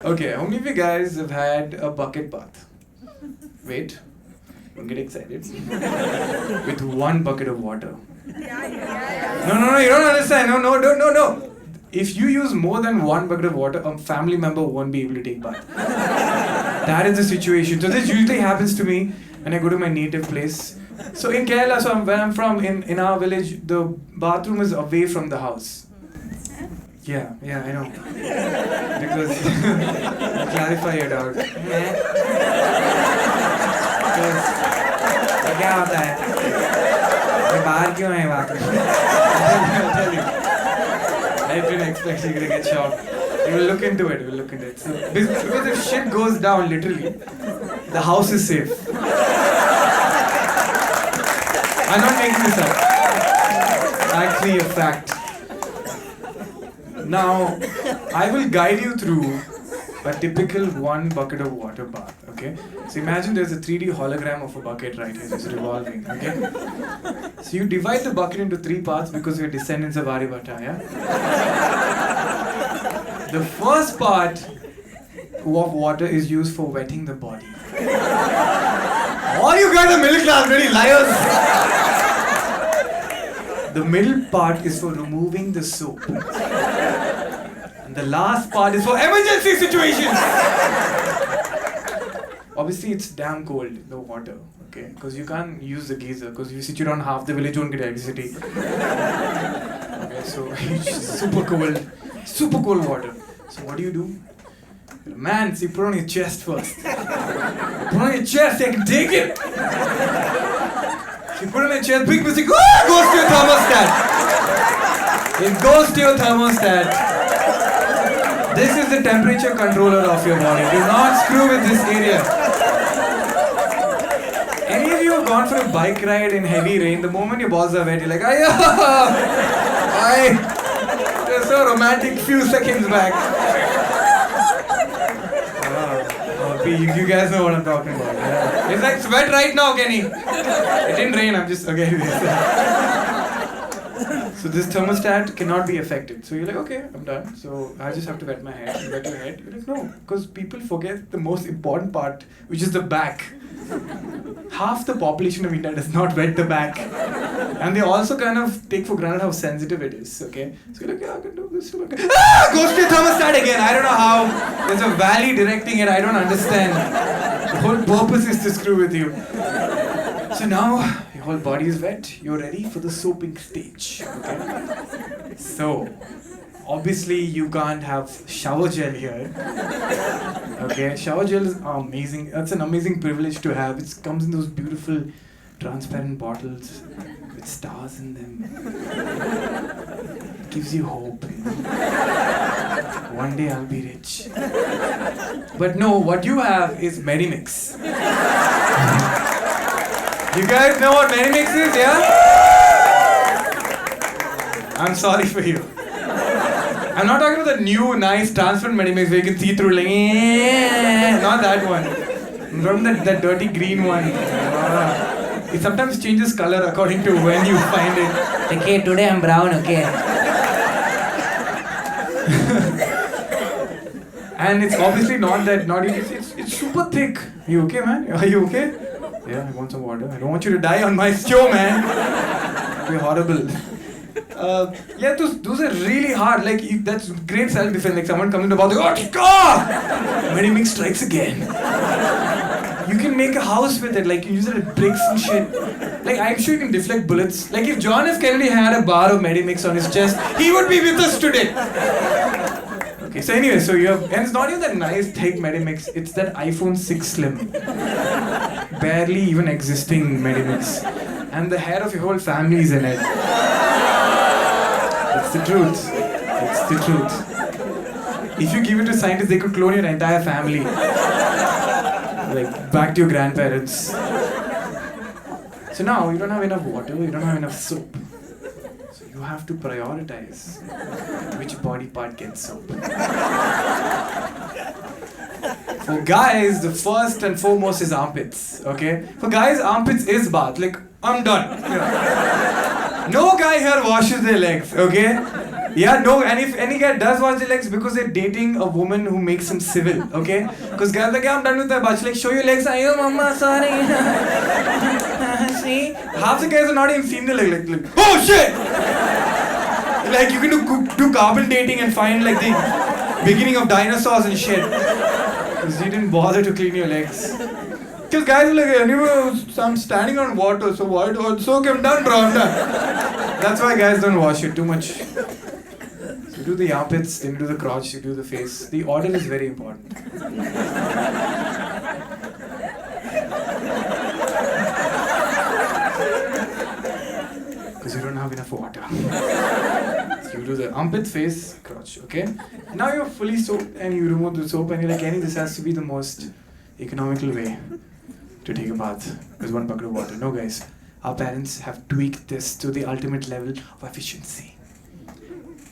Okay, how many of you guys have had a bucket bath? Wait, don't get excited. With one bucket of water. No, you don't understand. No. If you use more than one bucket of water, a family member won't be able to take bath. That is the situation. So this usually happens to me when I go to my native place. So in Kerala, where I'm from, in our village, the bathroom is away from the house. Yeah, I know. Because clarify your doubt. Because क्या होता है? ये बाहर क्यों है bathroom? I'll tell you. I didn't expect you to get shocked. We'll look into it. So, because if shit goes down, literally, the house is safe. I'm not making this up. Actually, a fact. Now, I will guide you through a typical one bucket of water bath, okay? So imagine there's a 3D hologram of a bucket right here, just revolving, okay? So you divide the bucket into 3 parts because we're descendants of Aryabhata, yeah? The first part of water is used for wetting the body. All you guys are middle class, really liars! The middle part is for removing the soap. And the last part is for emergency situations! Obviously, it's damn cold, the water, okay? Because you can't use the geyser, because you sit around half the village won't get electricity. Okay, so it's super cold water. So what do? Man, see, put on your chest first. Put on your chest, I can take it! You put on your chest, big mistake, goes to your thermostat! It goes to your thermostat. This is the temperature controller of your body. Do not screw with this area. Any of you have gone for a bike ride in heavy rain, the moment your balls are wet, you're like, you're so romantic few seconds back. You guys know what I'm talking about. Yeah. It's like sweat right now, Kenny. It didn't rain, I'm just okay. So this thermostat cannot be affected. So you're like, okay, I'm done. So I just have to wet my head. You wet your head. You're like, no, because people forget the most important part, which is the back. Half the population of India does not wet the back. And they also kind of take for granted how sensitive it is, okay? So you're like, yeah, I can do this. Okay. Goes to your thermostat again. I don't know how. There's a valley directing it. I don't understand. The whole purpose is to screw with you. So now, your whole body is wet. You're ready for the soaping stage, okay? So, obviously you can't have shower gel here. Okay, shower gel is amazing. That's an amazing privilege to have. It comes in those beautiful transparent bottles with stars in them. It gives you hope. You know? One day I'll be rich. But no, what you have is Medimix. You guys know what Medimix is, yeah? I'm sorry for you. I'm not talking about the new, nice, transparent Medimix where you can see through, like, not that one. I'm talking about that dirty green one. It sometimes changes color according to when you find it. Okay, today I'm brown, okay. And it's obviously it's super thick. You okay, man? Are you okay? Yeah, I want some water. I don't want you to die on my show, man. It'd be horrible. Yeah, those are really hard. Like, that's great self-defense. Like, someone comes in the bathroom, Medimix strikes again. You can make a house with it. Like, you use it with bricks and shit. Like, I'm sure you can deflect bullets. Like, if John F. Kennedy had a bar of Medimix on his chest, he would be with us today. Okay, so anyway, and it's not even that nice, thick Medimix. It's that iPhone 6 Slim. Barely even existing Medimix. And the hair of your whole family is in it. It's the truth. It's the truth. If you give it to scientists, they could clone your entire family. Like, back to your grandparents. So now, you don't have enough water, you don't have enough soap. So you have to prioritize which body part gets soap. For guys, the first and foremost is armpits, okay? For guys, armpits is bath. Like, I'm done. You know. No guy here washes their legs, okay? Yeah, no, and if any guy does wash their legs because they're dating a woman who makes him civil, okay? Because guys are like, yeah, I'm done with that, but she's like, show your legs. Ayo, mama, sorry. See? Half the guys are not even seen the leg. Like, oh shit! Like, you can do carbon dating and find like the beginning of dinosaurs and shit. Because you didn't bother to clean your legs. Because guys are like, anyway, I'm standing on water, so why do I? So okay, I'm done, bro, I'm done. That's why guys don't wash it too much. You do the armpits, then you do the crotch, you do the face. The order is very important. Because you don't have enough water. So you do the armpit, face, crotch, okay? Now you're fully soaked and you remove the soap and you're like, Kenny, this has to be the most economical way to take a bath with one bucket of water. No guys, our parents have tweaked this to the ultimate level of efficiency.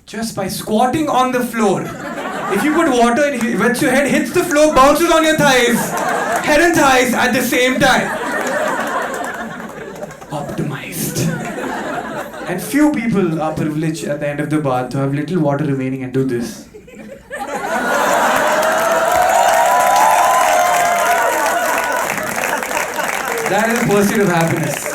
Just by squatting on the floor. If you put water, it wets your head, hits the floor, bounces on your thighs. Head and thighs at the same time. Optimized. And few people are privileged at the end of the bath to have little water remaining and do this. That is the pursuit of happiness.